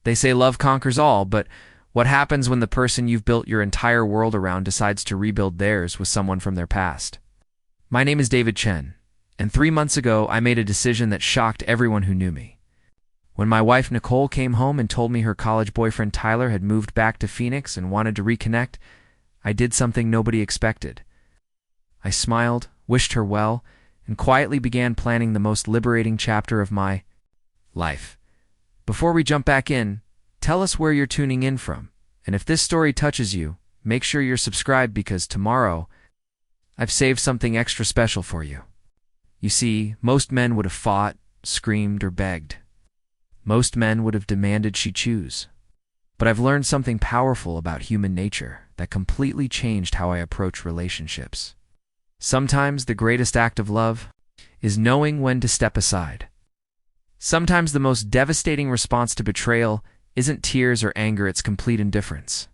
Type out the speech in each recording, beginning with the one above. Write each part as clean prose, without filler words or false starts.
They say love conquers all, but what happens when the person you've built your entire world around decides to rebuild theirs with someone from their past? My name is David Chen, and 3 months ago I made a decision that shocked everyone who knew me. When my wife Nicole came home and told me her college boyfriend Tyler had moved back to Phoenix and wanted to reconnect, I did something nobody expected. I smiled, wished her well, and quietly began planning the most liberating chapter of my life. Before we jump back in, tell us where you're tuning in from, and if this story touches you, make sure you're subscribed because tomorrow, I've saved something extra special for you. You see, most men would have fought, screamed, or begged. Most men would have demanded she choose. But I've learned something powerful about human nature that completely changed how I approach relationships. Sometimes the greatest act of love is knowing when to step aside. Sometimes the most devastating response to betrayal isn't tears or anger, it's complete indifference.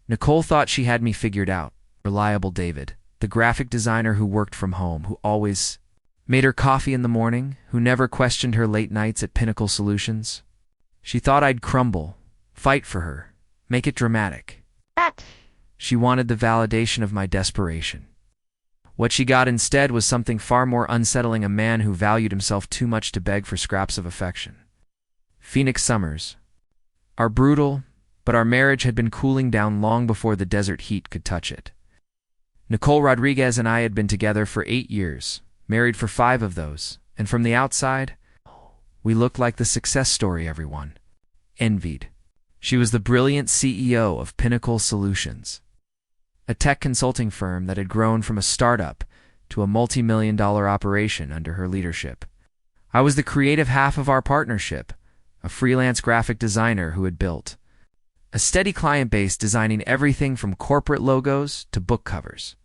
Nicole thought she had me figured out. Reliable David, the graphic designer who worked from home, who always made her coffee in the morning, who never questioned her late nights at Pinnacle Solutions. She thought I'd crumble, fight for her, make it dramatic. She wanted the validation of my desperation. What she got instead was something far more unsettling: a man who valued himself too much to beg for scraps of affection. Phoenix summers are brutal, but our marriage had been cooling down long before the desert heat could touch it. Nicole Rodriguez and I had been together for 8 years, married for 5 of those, and from the outside, we looked like the success story everyone envied. She was the brilliant CEO of Pinnacle Solutions, a tech consulting firm that had grown from a startup to a multi-million-dollar operation under her leadership. I was the creative half of our partnership, a freelance graphic designer who had built a steady client base designing everything from corporate logos to book covers.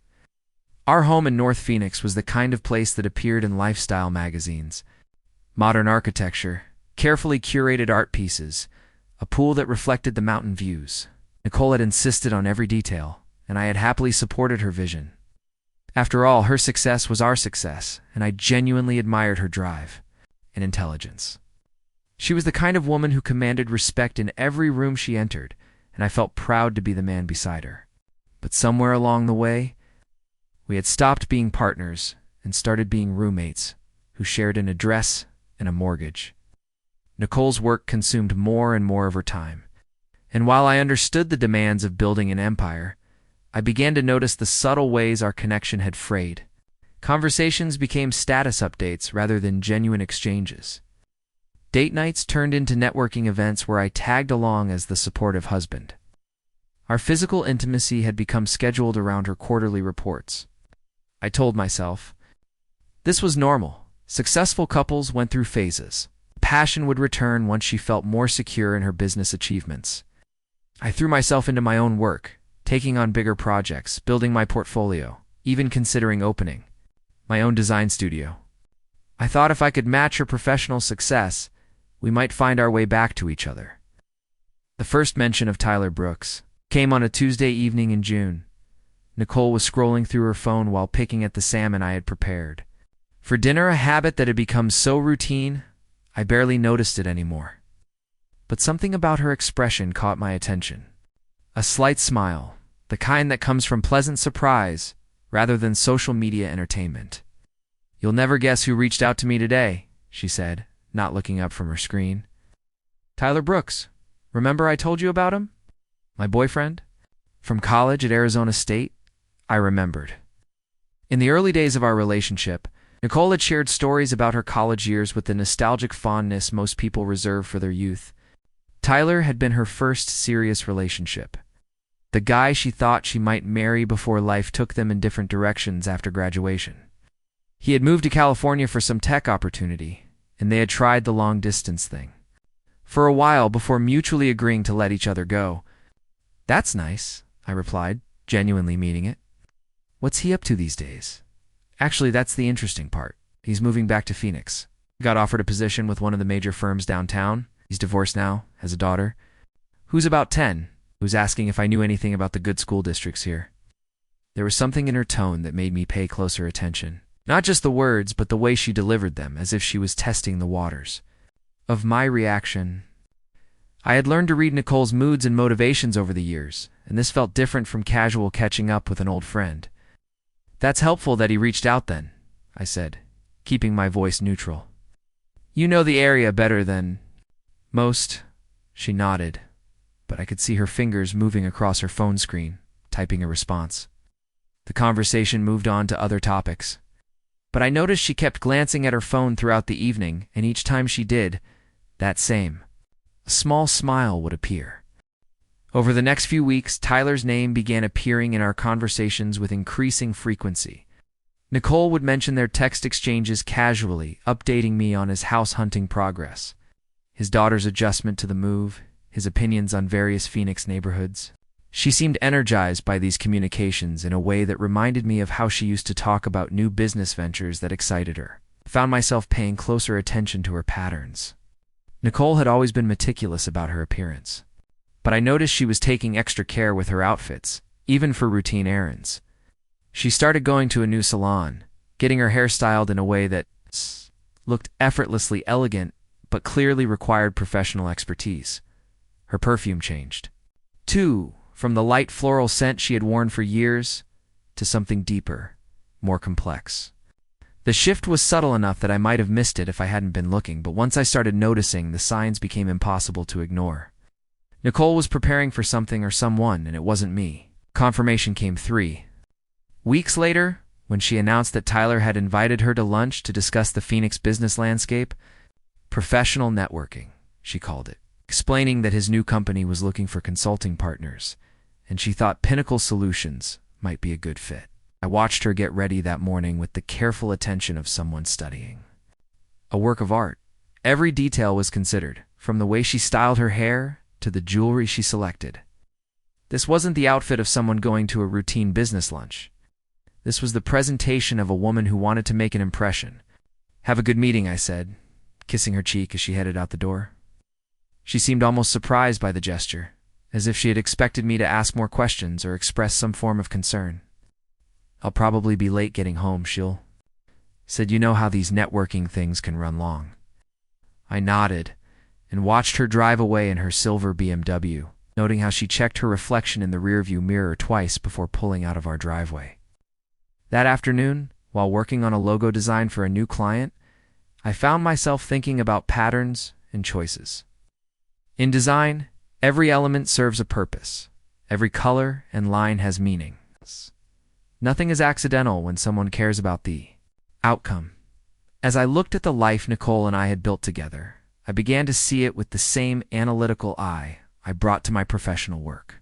Our home in North Phoenix was the kind of place that appeared in lifestyle magazines. Modern architecture, carefully curated art pieces, a pool that reflected the mountain views. Nicole had insisted on every detail, and I had happily supported her vision. After all, her success was our success, and I genuinely admired her drive and intelligence. She was the kind of woman who commanded respect in every room she entered, and I felt proud to be the man beside her. But somewhere along the way, we had stopped being partners and started being roommates who shared an address and a mortgage. Nicole's work consumed more and more of her time, and while I understood the demands of building an empire, I began to notice the subtle ways our connection had frayed. Conversations became status updates rather than genuine exchanges. Date nights turned into networking events where I tagged along as the supportive husband. Our physical intimacy had become scheduled around her quarterly reports. I told myself, this was normal. Successful couples went through phases. Passion would return once she felt more secure in her business achievements. I threw myself into my own work, taking on bigger projects, building my portfolio, even considering opening my own design studio. I thought if I could match her professional success, we might find our way back to each other. The first mention of Tyler Brooks came on a Tuesday evening in June. Nicole was scrolling through her phone while picking at the salmon I had prepared for dinner, a habit that had become so routine I barely noticed it anymore. But something about her expression caught my attention. A slight smile, the kind that comes from pleasant surprise rather than social media entertainment. "You'll never guess who reached out to me today," she said, not looking up from her screen. "Tyler Brooks. Remember I told you about him? My boyfriend? From college at Arizona State?" I remembered. In the early days of our relationship, Nicole had shared stories about her college years with the nostalgic fondness most people reserve for their youth. Tyler had been her first serious relationship. The guy she thought she might marry before life took them in different directions after graduation. He had moved to California for some tech opportunity, and they had tried the long-distance thing for a while before mutually agreeing to let each other go. "That's nice," I replied, genuinely meaning it. "What's he up to these days?" "Actually, that's the interesting part. He's moving back to Phoenix. Got offered a position with one of the major firms downtown. He's divorced now, has a daughter, who's about 10, who's asking if I knew anything about the good school districts here." There was something in her tone that made me pay closer attention. Not just the words, but the way she delivered them, as if she was testing the waters of my reaction. I had learned to read Nicole's moods and motivations over the years, and this felt different from casual catching up with an old friend. "That's helpful that he reached out then," I said, keeping my voice neutral. "You know the area better than most." She nodded, but I could see her fingers moving across her phone screen, typing a response. The conversation moved on to other topics, but I noticed she kept glancing at her phone throughout the evening, and each time she did, a small smile would appear. Over the next few weeks, Tyler's name began appearing in our conversations with increasing frequency. Nicole would mention their text exchanges casually, updating me on his house hunting progress, his daughter's adjustment to the move, his opinions on various Phoenix neighborhoods. She seemed energized by these communications in a way that reminded me of how she used to talk about new business ventures that excited her. I found myself paying closer attention to her patterns. Nicole had always been meticulous about her appearance, but I noticed she was taking extra care with her outfits, even for routine errands. She started going to a new salon, getting her hair styled in a way that looked effortlessly elegant but clearly required professional expertise. Her perfume changed, too, from the light floral scent she had worn for years to something deeper, more complex. The shift was subtle enough that I might have missed it if I hadn't been looking, but once I started noticing, the signs became impossible to ignore. Nicole was preparing for something or someone, and it wasn't me. Confirmation came 3 weeks later, when she announced that Tyler had invited her to lunch to discuss the Phoenix business landscape. Professional networking, she called it, explaining that his new company was looking for consulting partners, and she thought Pinnacle Solutions might be a good fit. I watched her get ready that morning with the careful attention of someone studying a work of art. Every detail was considered, from the way she styled her hair to the jewelry she selected. This wasn't the outfit of someone going to a routine business lunch. This was the presentation of a woman who wanted to make an impression. "Have a good meeting," I said, kissing her cheek as she headed out the door. She seemed almost surprised by the gesture, as if she had expected me to ask more questions or express some form of concern. "I'll probably be late getting home," she said. "You know how these networking things can run long." I nodded and watched her drive away in her silver BMW, noting how she checked her reflection in the rearview mirror twice before pulling out of our driveway. That afternoon, while working on a logo design for a new client, I found myself thinking about patterns and choices. In design, every element serves a purpose. Every color and line has meaning. Nothing is accidental when someone cares about the outcome. As I looked at the life Nicole and I had built together, I began to see it with the same analytical eye I brought to my professional work.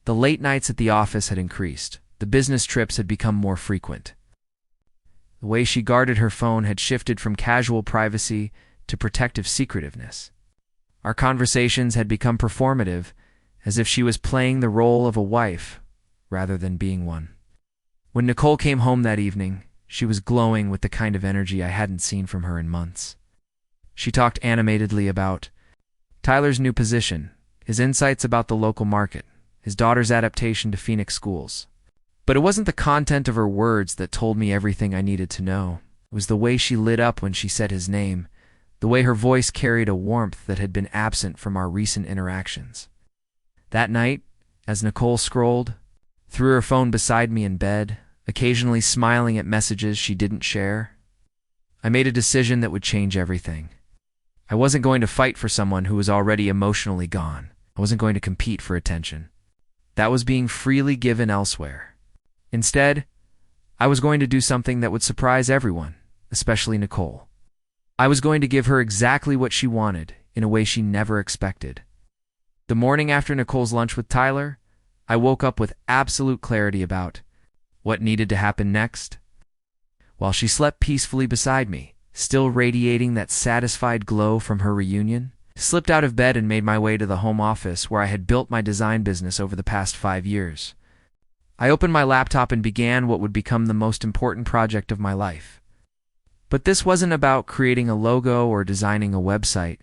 The late nights at the office had increased. The business trips had become more frequent. The way she guarded her phone had shifted from casual privacy to protective secretiveness. Our conversations had become performative, as if she was playing the role of a wife rather than being one. When Nicole came home that evening, she was glowing with the kind of energy I hadn't seen from her in months. She talked animatedly about Tyler's new position, his insights about the local market, his daughter's adaptation to Phoenix schools. But it wasn't the content of her words that told me everything I needed to know. It was the way she lit up when she said his name, the way her voice carried a warmth that had been absent from our recent interactions. That night, as Nicole scrolled threw her phone beside me in bed, occasionally smiling at messages she didn't share, I made a decision that would change everything. I wasn't going to fight for someone who was already emotionally gone. I wasn't going to compete for attention. That was being freely given elsewhere. Instead, I was going to do something that would surprise everyone, especially Nicole. I was going to give her exactly what she wanted in a way she never expected. The morning after Nicole's lunch with Tyler, I woke up with absolute clarity about what needed to happen next. While she slept peacefully beside me, still radiating that satisfied glow from her reunion, I slipped out of bed and made my way to the home office where I had built my design business over the past 5 years. I opened my laptop and began what would become the most important project of my life. But this wasn't about creating a logo or designing a website.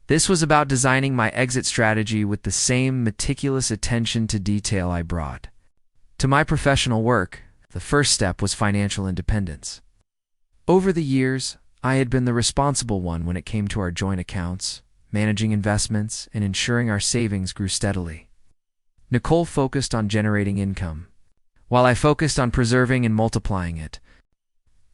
This was about designing my exit strategy with the same meticulous attention to detail I brought to my professional work. The first step was financial independence. Over the years, I had been the responsible one when it came to our joint accounts, managing investments, and ensuring our savings grew steadily. Nicole focused on generating income, while I focused on preserving and multiplying it.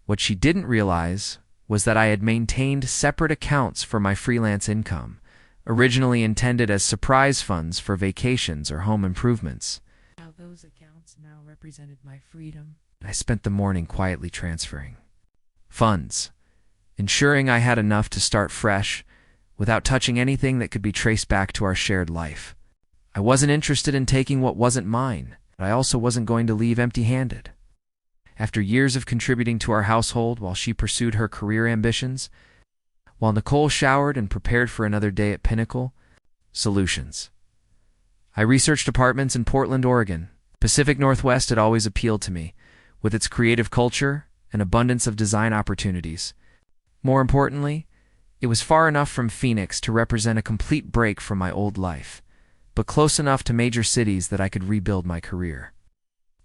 What she didn't realize was that I had maintained separate accounts for my freelance income, originally intended as surprise funds for vacations or home improvements. How those accounts now represented my freedom. I spent the morning quietly transferring funds, ensuring I had enough to start fresh without touching anything that could be traced back to our shared life. I wasn't interested in taking what wasn't mine, but I also wasn't going to leave empty-handed. After years of contributing to our household while she pursued her career ambitions, while Nicole showered and prepared for another day at Pinnacle Solutions, I researched apartments in Portland, Oregon. Pacific Northwest had always appealed to me, with its creative culture and abundance of design opportunities. More importantly, it was far enough from Phoenix to represent a complete break from my old life, but close enough to major cities that I could rebuild my career.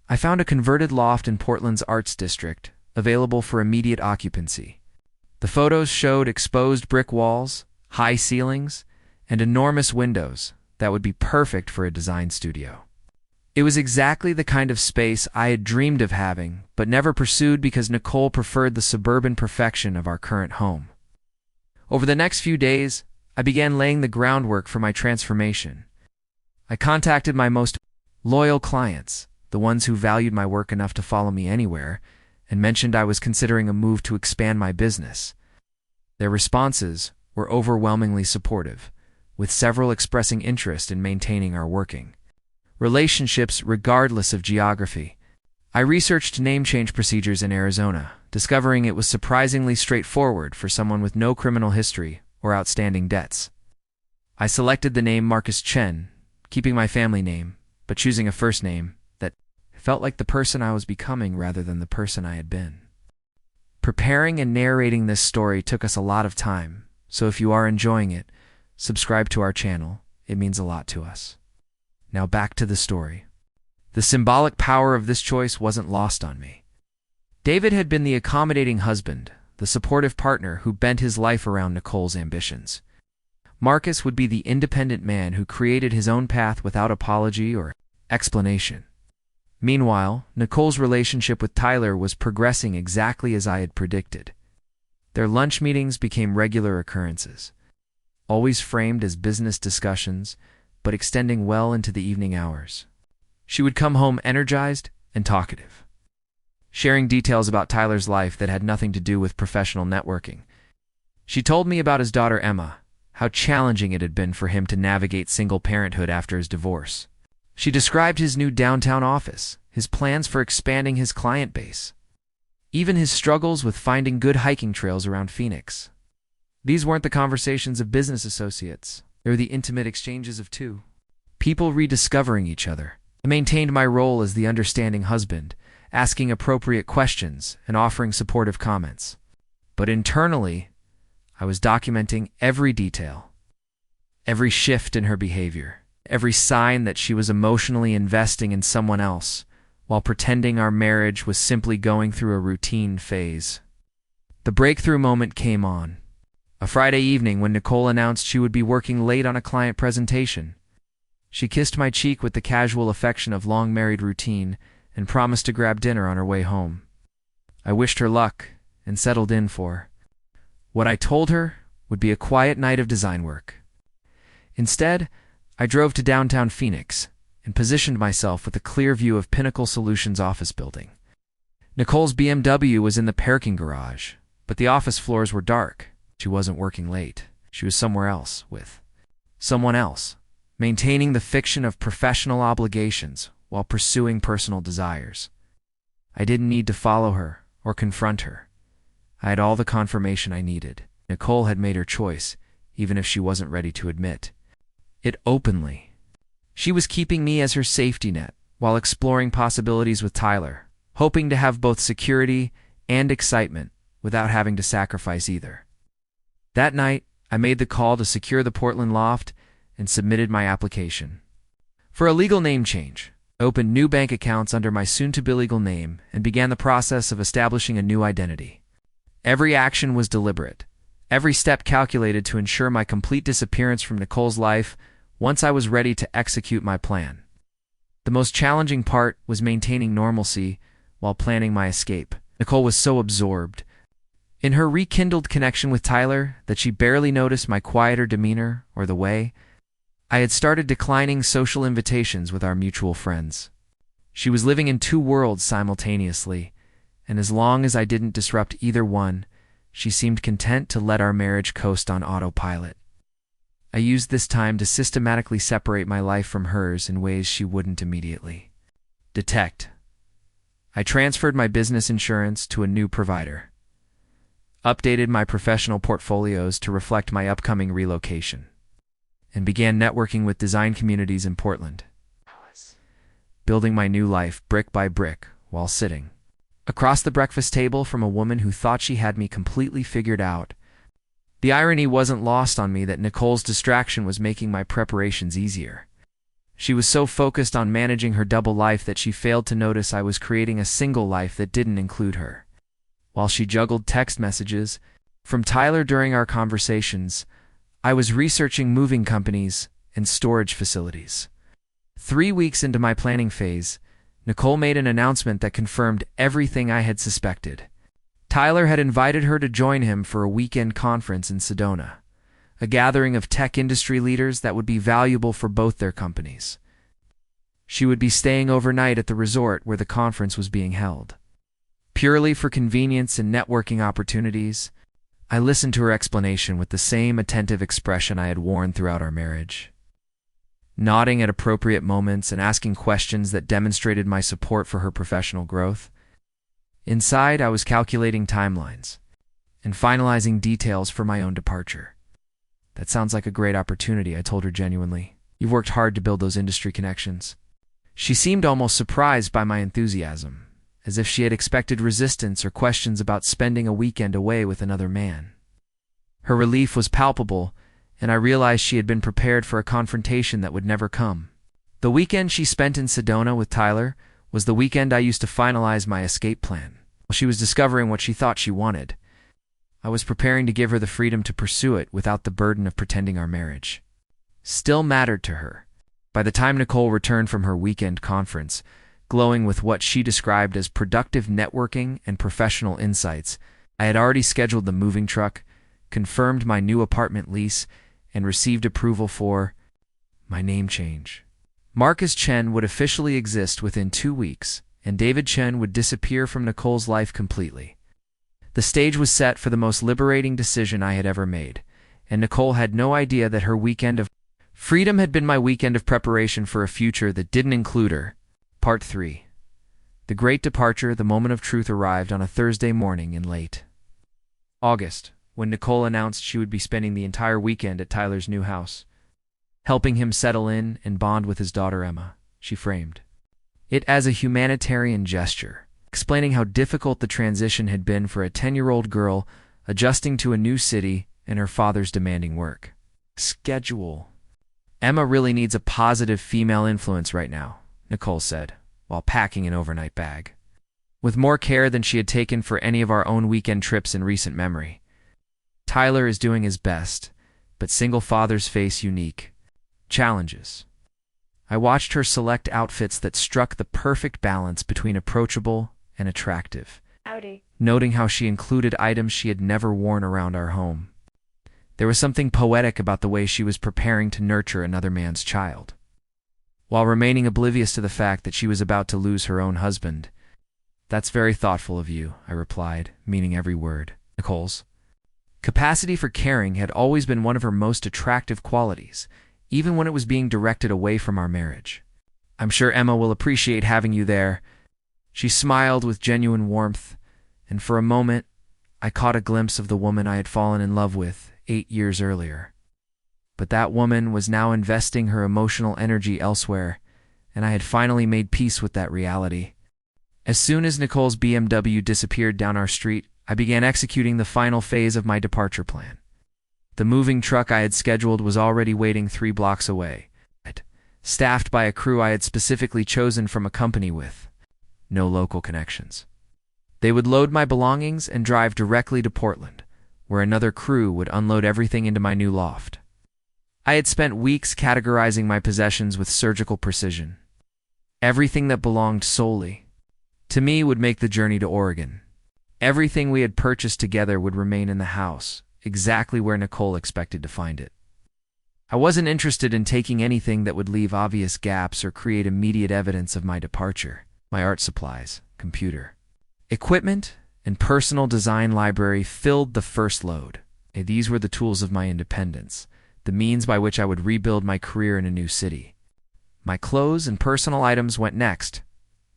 I found a converted loft in Portland's Arts District, available for immediate occupancy. The photos showed exposed brick walls, high ceilings, and enormous windows that would be perfect for a design studio. It was exactly the kind of space I had dreamed of having, but never pursued because Nicole preferred the suburban perfection of our current home. Over the next few days, I began laying the groundwork for my transformation. I contacted my most loyal clients, the ones who valued my work enough to follow me anywhere, and mentioned I was considering a move to expand my business. Their responses were overwhelmingly supportive, with several expressing interest in maintaining our working relationships regardless of geography. I researched name change procedures in Arizona, discovering it was surprisingly straightforward for someone with no criminal history or outstanding debts. I selected the name Marcus Chen, keeping my family name, but choosing a first name that felt like the person I was becoming rather than the person I had been. Preparing and narrating this story took us a lot of time, so if you are enjoying it, subscribe to our channel. It means a lot to us. Now back to the story. The symbolic power of this choice wasn't lost on me. David had been the accommodating husband, the supportive partner who bent his life around Nicole's ambitions. Marcus would be the independent man who created his own path without apology or explanation. Meanwhile, Nicole's relationship with Tyler was progressing exactly as I had predicted. Their lunch meetings became regular occurrences, always framed as business discussions, but extending well into the evening hours. She would come home energized and talkative, sharing details about Tyler's life that had nothing to do with professional networking. She told me about his daughter Emma, how challenging it had been for him to navigate single parenthood after his divorce. She described his new downtown office, his plans for expanding his client base, even his struggles with finding good hiking trails around Phoenix. These weren't the conversations of business associates. They were the intimate exchanges of two people rediscovering each other. I maintained my role as the understanding husband, asking appropriate questions and offering supportive comments. But internally, I was documenting every detail, every shift in her behavior, every sign that she was emotionally investing in someone else, while pretending our marriage was simply going through a routine phase. The breakthrough moment came on. A Friday evening when Nicole announced she would be working late on a client presentation. She kissed my cheek with the casual affection of long married routine and promised to grab dinner on her way home. I wished her luck and settled in for what I told her would be a quiet night of design work. Instead, I drove to downtown Phoenix and positioned myself with a clear view of Pinnacle Solutions office building. Nicole's BMW was in the parking garage, but the office floors were dark. She wasn't working late. She was somewhere else with someone else, maintaining the fiction of professional obligations while pursuing personal desires. I didn't need to follow her or confront her. I had all the confirmation I needed. Nicole had made her choice, even if she wasn't ready to admit it openly. She was keeping me as her safety net while exploring possibilities with Tyler, hoping to have both security and excitement without having to sacrifice either. That night, I made the call to secure the Portland loft and submitted my application. For a legal name change, I opened new bank accounts under my soon-to-be legal name and began the process of establishing a new identity. Every action was deliberate, every step calculated to ensure my complete disappearance from Nicole's life once I was ready to execute my plan. The most challenging part was maintaining normalcy while planning my escape. Nicole was so absorbed in her rekindled connection with Tyler that she barely noticed my quieter demeanor or the way I had started declining social invitations with our mutual friends. She was living in two worlds simultaneously, and as long as I didn't disrupt either one, she seemed content to let our marriage coast on autopilot. I used this time to systematically separate my life from hers in ways she wouldn't immediately detect. I transferred my business insurance to a new provider, updated my professional portfolios to reflect my upcoming relocation, and began networking with design communities in Portland, building my new life brick by brick while sitting across the breakfast table from a woman who thought she had me completely figured out. The irony wasn't lost on me that Nicole's distraction was making my preparations easier. She was so focused on managing her double life that she failed to notice I was creating a single life that didn't include her. While she juggled text messages from Tyler during our conversations, I was researching moving companies and storage facilities. 3 weeks into my planning phase, Nicole made an announcement that confirmed everything I had suspected. Tyler had invited her to join him for a weekend conference in Sedona, a gathering of tech industry leaders that would be valuable for both their companies. She would be staying overnight at the resort where the conference was being held. Purely for convenience and networking opportunities, I listened to her explanation with the same attentive expression I had worn throughout our marriage, nodding at appropriate moments and asking questions that demonstrated my support for her professional growth. Inside, I was calculating timelines and finalizing details for my own departure. "That sounds like a great opportunity," I told her genuinely. "You've worked hard to build those industry connections." She seemed almost surprised by my enthusiasm, as if she had expected resistance or questions about spending a weekend away with another man. Her relief was palpable, and I realized she had been prepared for a confrontation that would never come. The weekend she spent in Sedona with Tyler was the weekend I used to finalize my escape plan. While she was discovering what she thought she wanted, I was preparing to give her the freedom to pursue it without the burden of pretending our marriage still mattered to her. By the time Nicole returned from her weekend conference, glowing with what she described as productive networking and professional insights, I had already scheduled the moving truck, confirmed my new apartment lease, and received approval for my name change. Marcus Chen would officially exist within 2 weeks, and David Chen would disappear from Nicole's life completely. The stage was set for the most liberating decision I had ever made, and Nicole had no idea that her weekend of freedom had been my weekend of preparation for a future that didn't include her. Part 3. The Great Departure. The moment of truth arrived on a Thursday morning in late August, when Nicole announced she would be spending the entire weekend at Tyler's new house, helping him settle in and bond with his daughter Emma. She framed it as a humanitarian gesture, explaining how difficult the transition had been for a 10-year-old girl adjusting to a new city and her father's demanding work schedule. "Emma really needs a positive female influence right now," Nicole said, while packing an overnight bag. "With more care than she had taken for any of our own weekend trips in recent memory. Tyler is doing his best, but single fathers face unique challenges." I watched her select outfits that struck the perfect balance between approachable and attractive, noting how she included items she had never worn around our home. There was something poetic about the way she was preparing to nurture another man's child, while remaining oblivious to the fact that she was about to lose her own husband. "That's very thoughtful of you," I replied, meaning every word. Nicole's capacity for caring had always been one of her most attractive qualities, even when it was being directed away from our marriage. "I'm sure Emma will appreciate having you there." She smiled with genuine warmth, and for a moment, I caught a glimpse of the woman I had fallen in love with 8 years earlier. But that woman was now investing her emotional energy elsewhere, and I had finally made peace with that reality. As soon as Nicole's BMW disappeared down our street, I began executing the final phase of my departure plan. The moving truck I had scheduled was already waiting 3 blocks away, staffed by a crew I had specifically chosen from a company with no local connections. They would load my belongings and drive directly to Portland, where another crew would unload everything into my new loft. I had spent weeks categorizing my possessions with surgical precision. Everything that belonged solely to me would make the journey to Oregon. Everything we had purchased together would remain in the house, exactly where Nicole expected to find it. I wasn't interested in taking anything that would leave obvious gaps or create immediate evidence of my departure. My art supplies, computer, equipment, and personal design library filled the first load. These were the tools of my independence, the means by which I would rebuild my career in a new city. My clothes and personal items went next,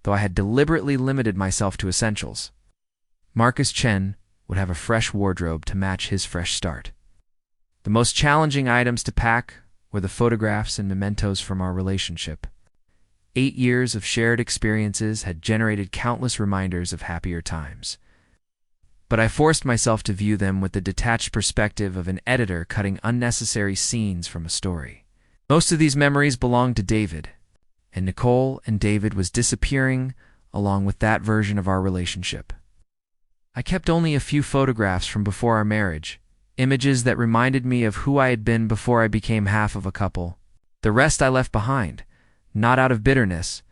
though I had deliberately limited myself to essentials. Marcus Chen would have a fresh wardrobe to match his fresh start. The most challenging items to pack were the photographs and mementos from our relationship. 8 years of shared experiences had generated countless reminders of happier times. But I forced myself to view them with the detached perspective of an editor cutting unnecessary scenes from a story. Most of these memories belonged to David, and Nicole and David was disappearing along with that version of our relationship. I kept only a few photographs from before our marriage, images that reminded me of who I had been before I became half of a couple. The rest I left behind, not out of bitterness,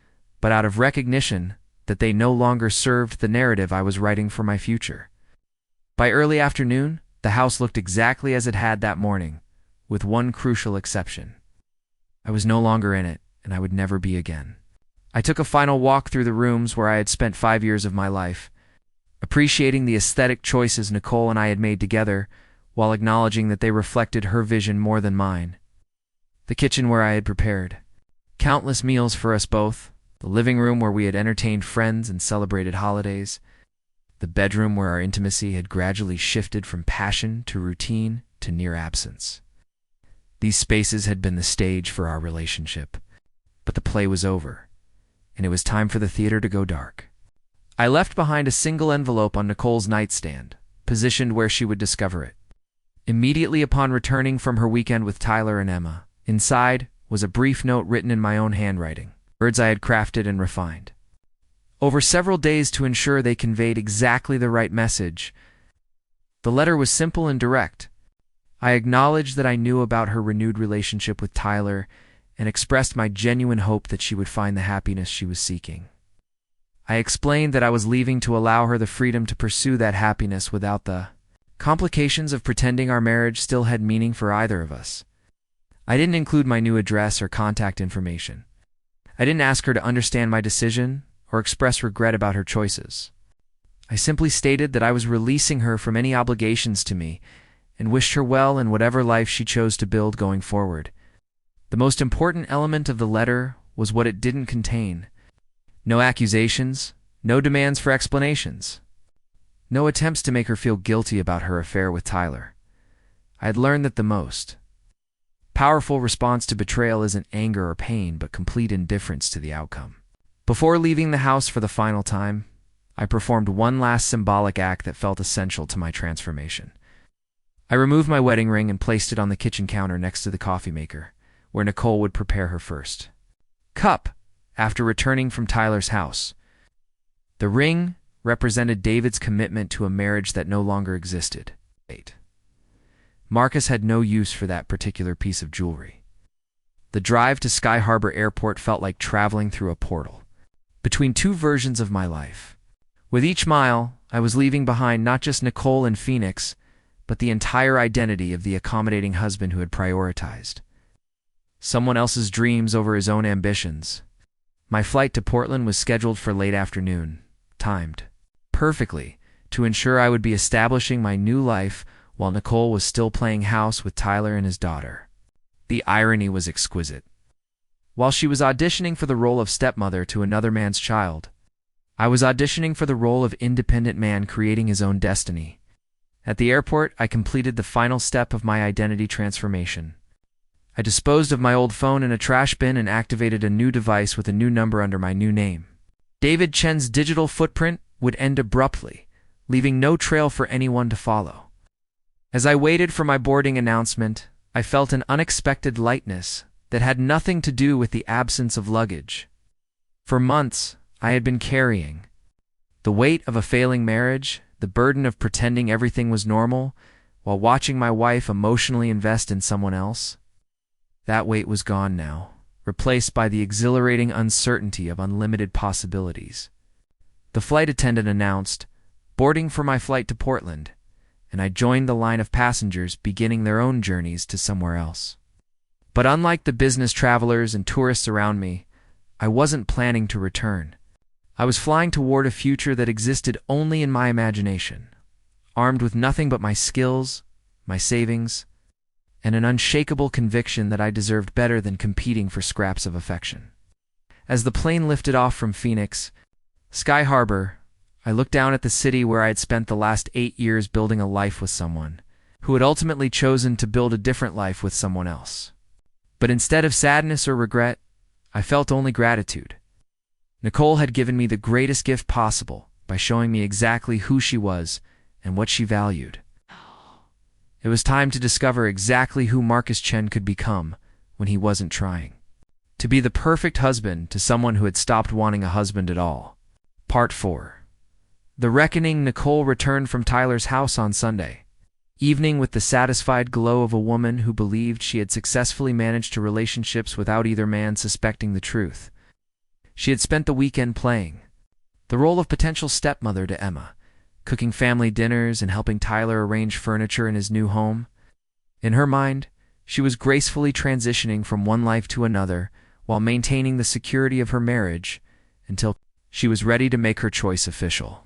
but out of recognition that they no longer served the narrative I was writing for my future. By early afternoon, the house looked exactly as it had that morning, with one crucial exception. I was no longer in it, and I would never be again. I took a final walk through the rooms where I had spent 5 years of my life, appreciating the aesthetic choices Nicole and I had made together, while acknowledging that they reflected her vision more than mine. The kitchen where I had prepared countless meals for us both, the living room where we had entertained friends and celebrated holidays, the bedroom where our intimacy had gradually shifted from passion to routine to near absence. These spaces had been the stage for our relationship, but the play was over, and it was time for the theater to go dark. I left behind a single envelope on Nicole's nightstand, positioned where she would discover it. Immediately upon returning from her weekend with Tyler and Emma, inside was a brief note written in my own handwriting, words I had crafted and refined over several days to ensure they conveyed exactly the right message. The letter was simple and direct. I acknowledged that I knew about her renewed relationship with Tyler and expressed my genuine hope that she would find the happiness she was seeking. I explained that I was leaving to allow her the freedom to pursue that happiness without the complications of pretending our marriage still had meaning for either of us. I didn't include my new address or contact information. I didn't ask her to understand my decision or express regret about her choices. I simply stated that I was releasing her from any obligations to me and wished her well in whatever life she chose to build going forward. The most important element of the letter was what it didn't contain. No accusations, no demands for explanations, no attempts to make her feel guilty about her affair with Tyler. I had learned that the most powerful response to betrayal isn't anger or pain, but complete indifference to the outcome. Before leaving the house for the final time, I performed one last symbolic act that felt essential to my transformation. I removed my wedding ring and placed it on the kitchen counter next to the coffee maker, where Nicole would prepare her first cup after returning from Tyler's house. The ring represented David's commitment to a marriage that no longer existed. Marcus had no use for that particular piece of jewelry. The drive to Sky Harbor Airport felt like traveling through a portal between two versions of my life. With each mile, I was leaving behind not just Nicole and Phoenix, but the entire identity of the accommodating husband who had prioritized someone else's dreams over his own ambitions. My flight to Portland was scheduled for late afternoon, timed perfectly to ensure I would be establishing my new life while Nicole was still playing house with Tyler and his daughter. The irony was exquisite. While she was auditioning for the role of stepmother to another man's child, I was auditioning for the role of independent man creating his own destiny. At the airport, I completed the final step of my identity transformation. I disposed of my old phone in a trash bin and activated a new device with a new number under my new name. David Chen's digital footprint would end abruptly, leaving no trail for anyone to follow. As I waited for my boarding announcement, I felt an unexpected lightness that had nothing to do with the absence of luggage. For months, I had been carrying the weight of a failing marriage, the burden of pretending everything was normal, while watching my wife emotionally invest in someone else. That weight was gone now, replaced by the exhilarating uncertainty of unlimited possibilities. The flight attendant announced, "Boarding for my flight to Portland," and I joined the line of passengers beginning their own journeys to somewhere else. But unlike the business travelers and tourists around me, I wasn't planning to return. I was flying toward a future that existed only in my imagination, armed with nothing but my skills, my savings, and an unshakable conviction that I deserved better than competing for scraps of affection. As the plane lifted off from Phoenix, Sky Harbor, I looked down at the city where I had spent the last 8 years building a life with someone, who had ultimately chosen to build a different life with someone else. But instead of sadness or regret, I felt only gratitude. Nicole had given me the greatest gift possible by showing me exactly who she was and what she valued. It was time to discover exactly who Marcus Chen could become when he wasn't trying. To be the perfect husband to someone who had stopped wanting a husband at all. Part 4. The Reckoning. Nicole returned from Tyler's house on Sunday evening with the satisfied glow of a woman who believed she had successfully managed her relationships without either man suspecting the truth. She had spent the weekend playing the role of potential stepmother to Emma, cooking family dinners and helping Tyler arrange furniture in his new home. In her mind, she was gracefully transitioning from one life to another while maintaining the security of her marriage until she was ready to make her choice official.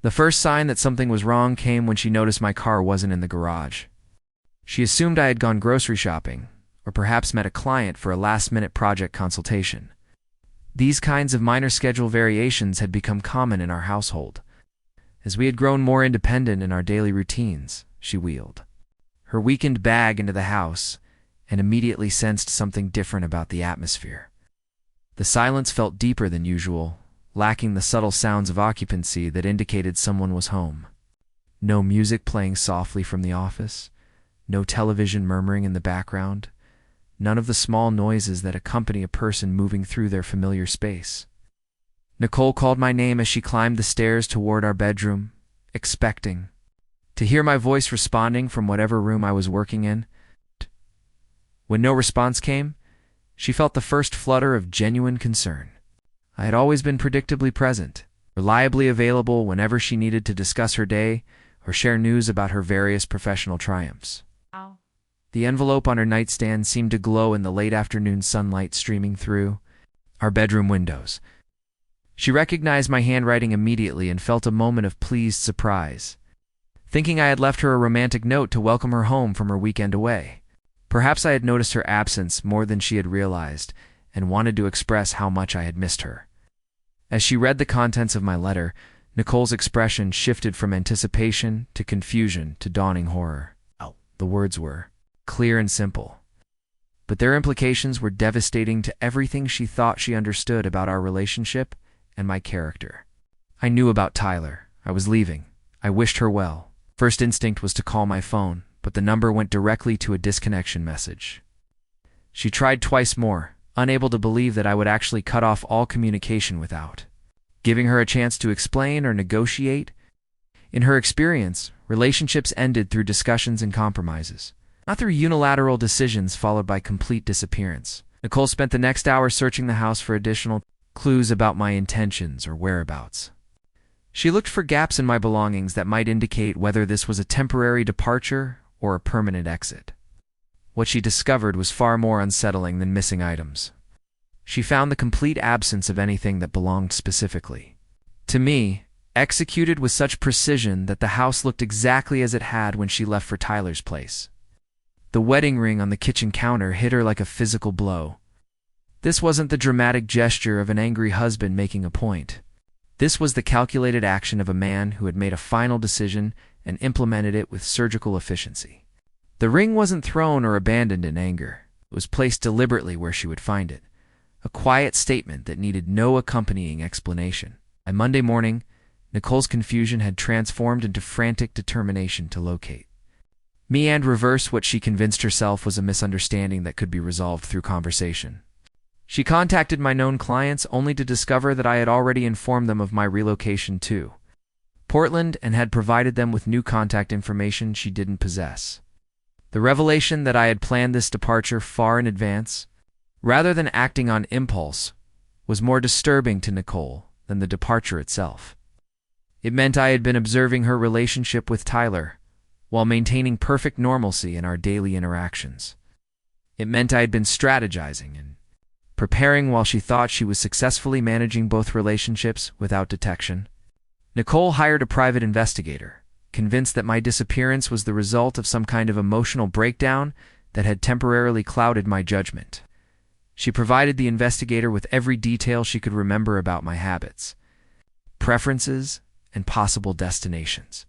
The first sign that something was wrong came when she noticed my car wasn't in the garage. She assumed I had gone grocery shopping, or perhaps met a client for a last-minute project consultation. These kinds of minor schedule variations had become common in our household. As we had grown more independent in our daily routines, she wheeled her weekend bag into the house and immediately sensed something different about the atmosphere. The silence felt deeper than usual, lacking the subtle sounds of occupancy that indicated someone was home. No music playing softly from the office, no television murmuring in the background, none of the small noises that accompany a person moving through their familiar space. Nicole called my name as she climbed the stairs toward our bedroom, expecting to hear my voice responding from whatever room I was working in. When no response came, she felt the first flutter of genuine concern. I had always been predictably present, reliably available whenever she needed to discuss her day or share news about her various professional triumphs. Ow. The envelope on her nightstand seemed to glow in the late afternoon sunlight streaming through our bedroom windows. She recognized my handwriting immediately and felt a moment of pleased surprise, thinking I had left her a romantic note to welcome her home from her weekend away. Perhaps I had noticed her absence more than she had realized and wanted to express how much I had missed her. As she read the contents of my letter, Nicole's expression shifted from anticipation to confusion to dawning horror. The words were clear and simple, but their implications were devastating to everything she thought she understood about our relationship and my character. I knew about Tyler. I was leaving. I wished her well. First instinct was to call my phone, but the number went directly to a disconnection message. She tried twice more, unable to believe that I would actually cut off all communication without giving her a chance to explain or negotiate. In her experience, relationships ended through discussions and compromises, not through unilateral decisions followed by complete disappearance. Nicole spent the next hour searching the house for additional clues about my intentions or whereabouts. She looked for gaps in my belongings that might indicate whether this was a temporary departure or a permanent exit. What she discovered was far more unsettling than missing items. She found the complete absence of anything that belonged specifically to me, executed with such precision that the house looked exactly as it had when she left for Tyler's place. The wedding ring on the kitchen counter hit her like a physical blow. This wasn't the dramatic gesture of an angry husband making a point. This was the calculated action of a man who had made a final decision and implemented it with surgical efficiency. The ring wasn't thrown or abandoned in anger. It was placed deliberately where she would find it, a quiet statement that needed no accompanying explanation. By Monday morning, Nicole's confusion had transformed into frantic determination to locate me and reverse what she convinced herself was a misunderstanding that could be resolved through conversation. She contacted my known clients only to discover that I had already informed them of my relocation too. Portland and had provided them with new contact information she didn't possess. The revelation that I had planned this departure far in advance, rather than acting on impulse, was more disturbing to Nicole than the departure itself. It meant I had been observing her relationship with Tyler, while maintaining perfect normalcy in our daily interactions. It meant I had been strategizing and preparing while she thought she was successfully managing both relationships without detection. Nicole hired a private investigator, convinced that my disappearance was the result of some kind of emotional breakdown that had temporarily clouded my judgment. She provided the investigator with every detail she could remember about my habits, preferences, and possible destinations.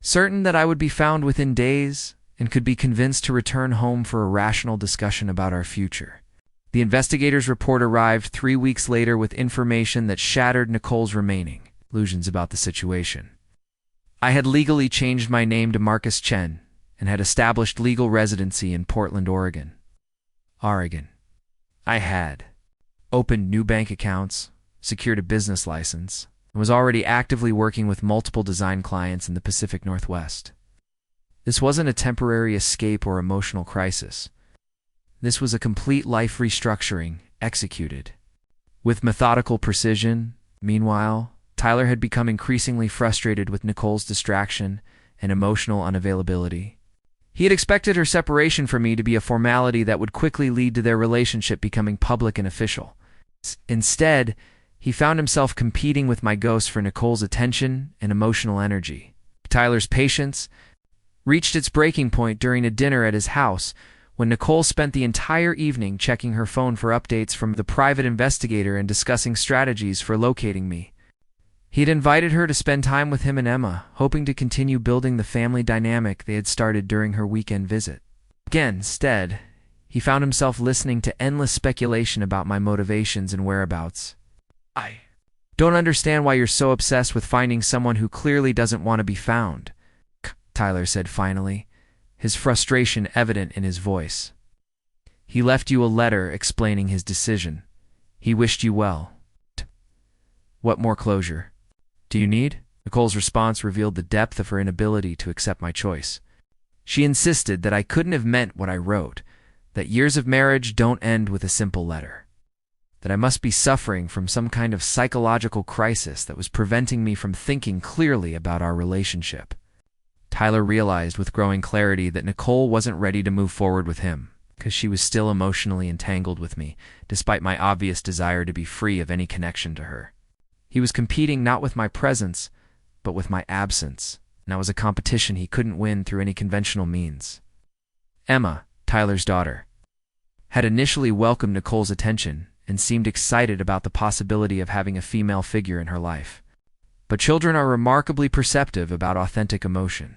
Certain that I would be found within days and could be convinced to return home for a rational discussion about our future. The investigator's report arrived 3 weeks later with information that shattered Nicole's remaining illusions about the situation. I had legally changed my name to Marcus Chen and had established legal residency in Portland, Oregon. I had opened new bank accounts, secured a business license, and was already actively working with multiple design clients in the Pacific Northwest. This wasn't a temporary escape or emotional crisis. This was a complete life restructuring, executed with methodical precision. Meanwhile, Tyler had become increasingly frustrated with Nicole's distraction and emotional unavailability. He had expected her separation from me to be a formality that would quickly lead to their relationship becoming public and official. Instead, he found himself competing with my ghost for Nicole's attention and emotional energy. Tyler's patience reached its breaking point during a dinner at his house when Nicole spent the entire evening checking her phone for updates from the private investigator and discussing strategies for locating me. He had invited her to spend time with him and Emma, hoping to continue building the family dynamic they had started during her weekend visit. Instead, he found himself listening to endless speculation about my motivations and whereabouts. I don't understand why you're so obsessed with finding someone who clearly doesn't want to be found, Tyler said finally, his frustration evident in his voice. He left you a letter explaining his decision. He wished you well. What more closure do you need? Nicole's response revealed the depth of her inability to accept my choice. She insisted that I couldn't have meant what I wrote, that years of marriage don't end with a simple letter, that I must be suffering from some kind of psychological crisis that was preventing me from thinking clearly about our relationship. Tyler realized with growing clarity that Nicole wasn't ready to move forward with him, because she was still emotionally entangled with me, despite my obvious desire to be free of any connection to her. He was competing not with my presence, but with my absence, and that was a competition he couldn't win through any conventional means. Emma, Tyler's daughter, had initially welcomed Nicole's attention and seemed excited about the possibility of having a female figure in her life. But children are remarkably perceptive about authentic emotion,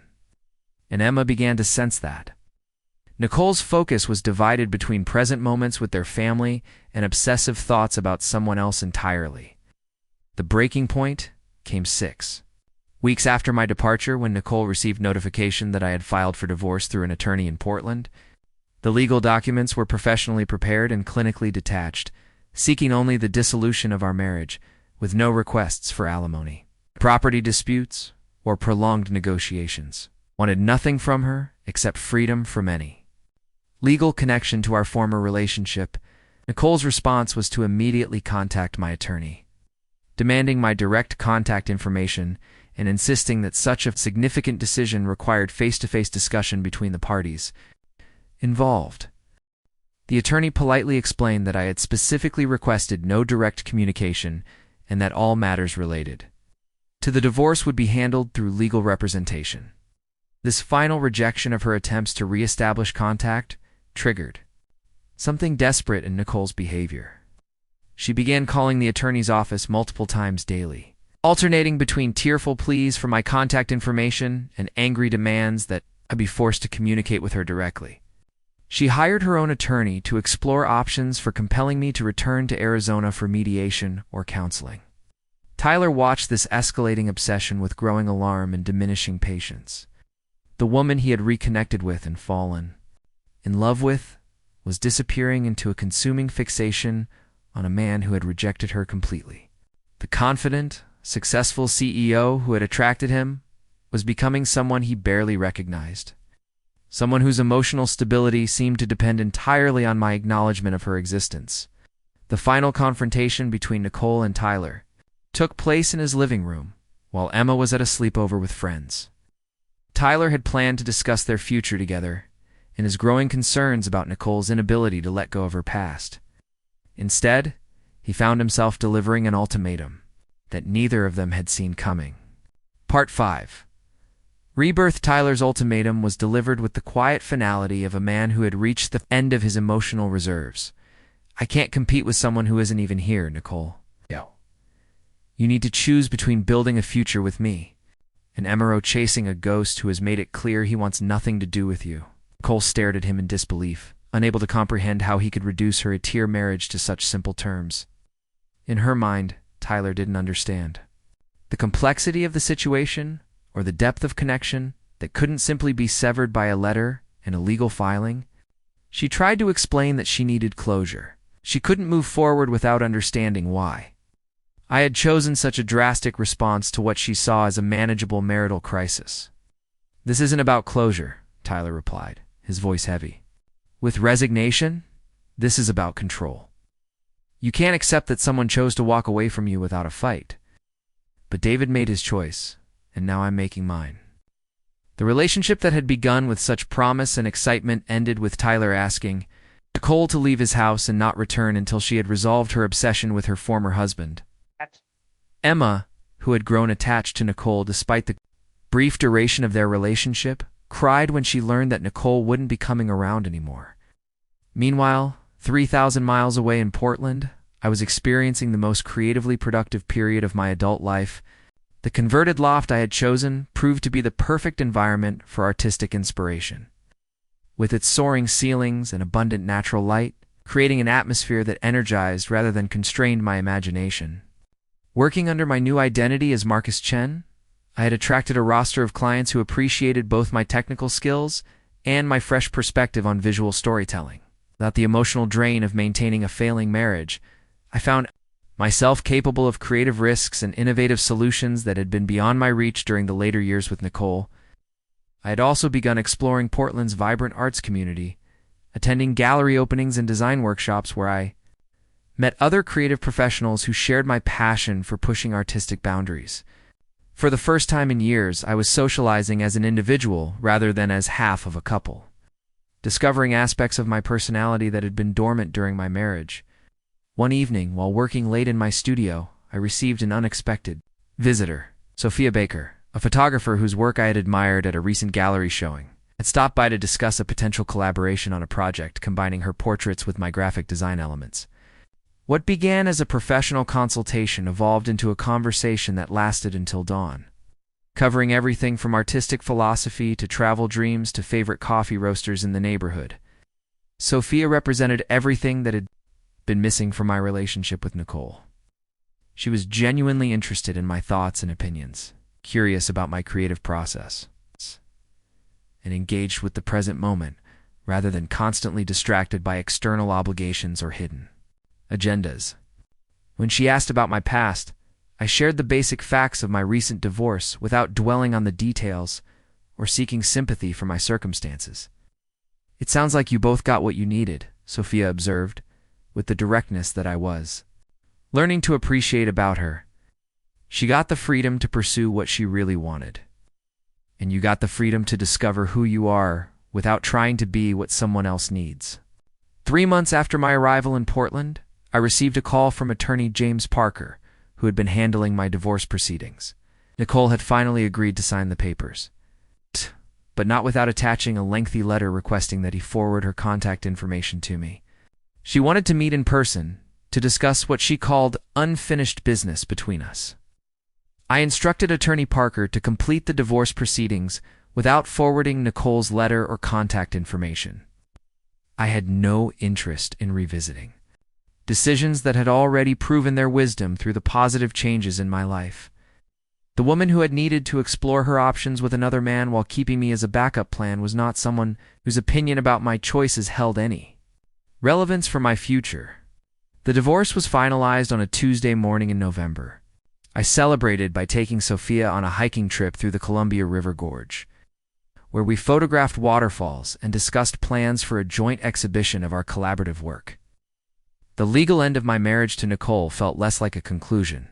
and Emma began to sense that. Nicole's focus was divided between present moments with their family and obsessive thoughts about someone else entirely. The breaking point came 6 weeks after my departure, when Nicole received notification that I had filed for divorce through an attorney in Portland. The legal documents were professionally prepared and clinically detached, seeking only the dissolution of our marriage, with no requests for alimony, property disputes, or prolonged negotiations. Wanted nothing from her except freedom from any legal connection to our former relationship. Nicole's response was to immediately contact my attorney, demanding my direct contact information and insisting that such a significant decision required face-to-face discussion between the parties involved. The attorney politely explained that I had specifically requested no direct communication and that all matters related to the divorce would be handled through legal representation. This final rejection of her attempts to reestablish contact triggered something desperate in Nicole's behavior. She began calling the attorney's office multiple times daily, alternating between tearful pleas for my contact information and angry demands that I be forced to communicate with her directly. She hired her own attorney to explore options for compelling me to return to Arizona for mediation or counseling. Tyler watched this escalating obsession with growing alarm and diminishing patience. The woman he had reconnected with and fallen in love with was disappearing into a consuming fixation on a man who had rejected her completely. The confident, successful CEO who had attracted him was becoming someone he barely recognized. Someone whose emotional stability seemed to depend entirely on my acknowledgement of her existence. The final confrontation between Nicole and Tyler took place in his living room, while Emma was at a sleepover with friends. Tyler had planned to discuss their future together and his growing concerns about Nicole's inability to let go of her past. Instead, he found himself delivering an ultimatum that neither of them had seen coming. Part 5. Rebirth. Tyler's ultimatum was delivered with the quiet finality of a man who had reached the end of his emotional reserves. I can't compete with someone who isn't even here, Nicole. You need to choose between building a future with me and Emma chasing a ghost who has made it clear he wants nothing to do with you. Nicole stared at him in disbelief, unable to comprehend how he could reduce her a-tier marriage to such simple terms. In her mind, Tyler didn't understand the complexity of the situation or the depth of connection that couldn't simply be severed by a letter and a legal filing. She tried to explain that she needed closure. She couldn't move forward without understanding why. I had chosen such a drastic response to what she saw as a manageable marital crisis. This isn't about closure, Tyler replied, his voice heavy. With resignation, this is about control. You can't accept that someone chose to walk away from you without a fight. But David made his choice, and now I'm making mine. The relationship that had begun with such promise and excitement ended with Tyler asking Nicole to leave his house and not return until she had resolved her obsession with her former husband. Emma, who had grown attached to Nicole despite the brief duration of their relationship, cried when she learned that Nicole wouldn't be coming around anymore. Meanwhile, 3,000 miles away in Portland, I was experiencing the most creatively productive period of my adult life. The converted loft I had chosen proved to be the perfect environment for artistic inspiration. With its soaring ceilings and abundant natural light, creating an atmosphere that energized rather than constrained my imagination. Working under my new identity as Marcus Chen, I had attracted a roster of clients who appreciated both my technical skills and my fresh perspective on visual storytelling. Without the emotional drain of maintaining a failing marriage, I found myself capable of creative risks and innovative solutions that had been beyond my reach during the later years with Nicole. I had also begun exploring Portland's vibrant arts community, attending gallery openings and design workshops where I met other creative professionals who shared my passion for pushing artistic boundaries. For the first time in years, I was socializing as an individual rather than as half of a couple, discovering aspects of my personality that had been dormant during my marriage. One evening, while working late in my studio, I received an unexpected visitor. Sophia Baker, a photographer whose work I had admired at a recent gallery showing, had stopped by to discuss a potential collaboration on a project combining her portraits with my graphic design elements. What began as a professional consultation evolved into a conversation that lasted until dawn, covering everything from artistic philosophy to travel dreams to favorite coffee roasters in the neighborhood. Sophia represented everything that had been missing from my relationship with Nicole. She was genuinely interested in my thoughts and opinions, curious about my creative process, and engaged with the present moment rather than constantly distracted by external obligations or hidden agendas. When she asked about my past, I shared the basic facts of my recent divorce without dwelling on the details or seeking sympathy for my circumstances. It sounds like you both got what you needed, Sophia observed, with the directness that I was learning to appreciate about her. She got the freedom to pursue what she really wanted. And you got the freedom to discover who you are without trying to be what someone else needs. 3 months after my arrival in Portland, I received a call from attorney James Parker, who had been handling my divorce proceedings. Nicole had finally agreed to sign the papers, but not without attaching a lengthy letter requesting that he forward her contact information to me. She wanted to meet in person to discuss what she called unfinished business between us. I instructed attorney Parker to complete the divorce proceedings without forwarding Nicole's letter or contact information. I had no interest in revisiting decisions that had already proven their wisdom through the positive changes in my life. The woman who had needed to explore her options with another man while keeping me as a backup plan was not someone whose opinion about my choices held any relevance for my future. The divorce was finalized on a Tuesday morning in November. I celebrated by taking Sophia on a hiking trip through the Columbia River Gorge, where we photographed waterfalls and discussed plans for a joint exhibition of our collaborative work. The legal end of my marriage to Nicole felt less like a conclusion,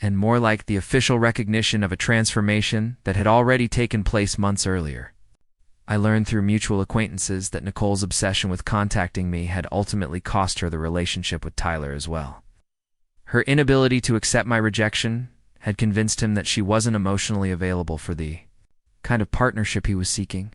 and more like the official recognition of a transformation that had already taken place months earlier. I learned through mutual acquaintances that Nicole's obsession with contacting me had ultimately cost her the relationship with Tyler as well. Her inability to accept my rejection had convinced him that she wasn't emotionally available for the kind of partnership he was seeking.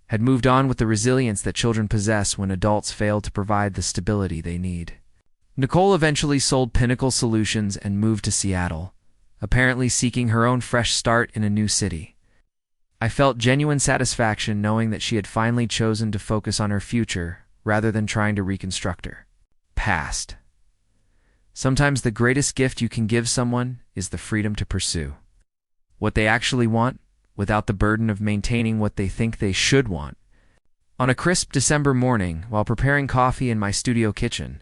Had moved on with the resilience that children possess when adults fail to provide the stability they need. Nicole eventually sold Pinnacle Solutions and moved to Seattle, apparently seeking her own fresh start in a new city. I felt genuine satisfaction knowing that she had finally chosen to focus on her future rather than trying to reconstruct her past. Sometimes the greatest gift you can give someone is the freedom to pursue what they actually want without the burden of maintaining what they think they should want. On a crisp December morning, while preparing coffee in my studio kitchen,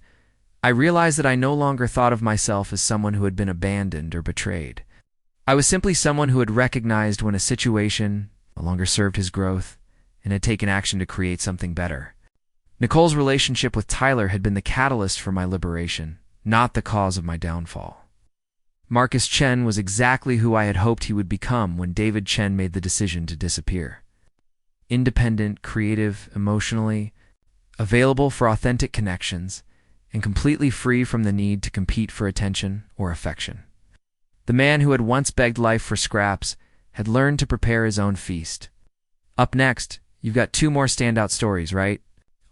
I realized that I no longer thought of myself as someone who had been abandoned or betrayed. I was simply someone who had recognized when a situation no longer served his growth and had taken action to create something better. Nicole's relationship with Tyler had been the catalyst for my liberation, not the cause of my downfall. Marcus Chen was exactly who I had hoped he would become when David Chen made the decision to disappear. Independent, creative, emotionally, available for authentic connections, and completely free from the need to compete for attention or affection. The man who had once begged life for scraps had learned to prepare his own feast. Up next, you've got two more standout stories, right?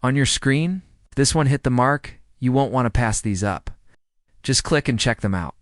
On your screen, if this one hit the mark, you won't want to pass these up. Just click and check them out.